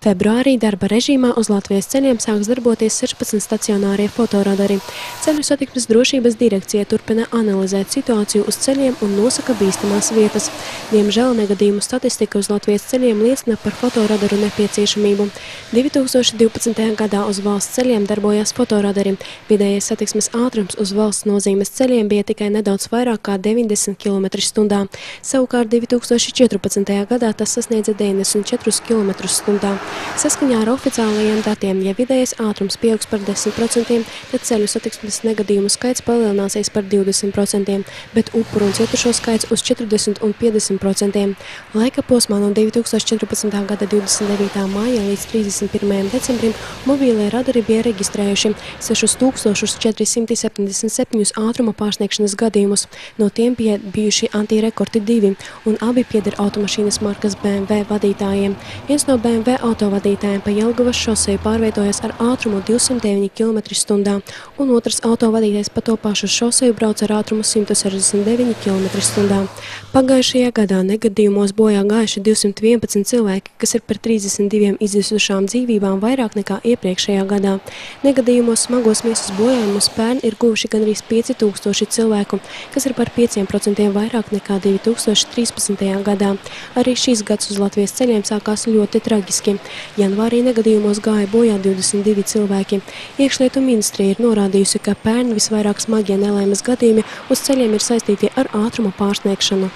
Februārī darba režīmā uz Latvijas ceļiem sāks darboties 16 stacionārie fotoradari. Ceļu satiksmes drošības direkcija turpina analizēt situāciju uz ceļiem un nosaka bīstamās vietas. Diemžēl negadījumu statistika uz Latvijas ceļiem liecina par fotoradaru nepieciešamību. 2012. gadā uz valsts ceļiem darbojās fotoradari. Vidējais satiksmes ātrums uz valsts nozīmes ceļiem bija tikai nedaudz vairāk kā 90 km/h. Savukārt 2014. gadā tas sasniedza 94 km/h. Saskaņā ar oficiālajiem datiem, ja vidējais ātrums pieaugs par 10%, tad ceļu satiksmes negadījumu skaits palielināsies par 20%, bet upuru un cietušo skaits uz 40 un 50%. Laika posmā no 2014. gada 29. māja līdz 31. decembrim mobīlie radari bija reģistrējuši 6477 ātruma pārsniegšanas gadījumus. No tiem bija bijuši antirekordi 2, un abi pieder automašīnas markas BMW vadītājiem. Viens no BMW autovadītājiem pa Jelgavas šoseju pārvietojas ar ātrumu 209 km/h, un otrs autovadītājs pa to pašu šoseju brauc ar ātrumu 169 km/h. Pagājušajā gadā negadījumos bojā gājuši 211 cilvēki, kas ir par 32 izzudušām dzīvībām vairāk nekā iepriekšējā gadā. Negadījumos smagos miesas bojājumus pērn ir guvuši gandrīz 5000 cilvēku, kas ir par 5% vairāk nekā 2013. gadā. Arī šīs gads uz Latvijas ceļiem sākās ļoti traģiski. Janvārī negadījumos gāja bojā 22 cilvēki. Iekšlietu ministrija ir norādījusi, ka pērn visvairāk smagie nelaimes gadījumi uz ceļiem ir saistīti ar ātruma pārsniegšanu.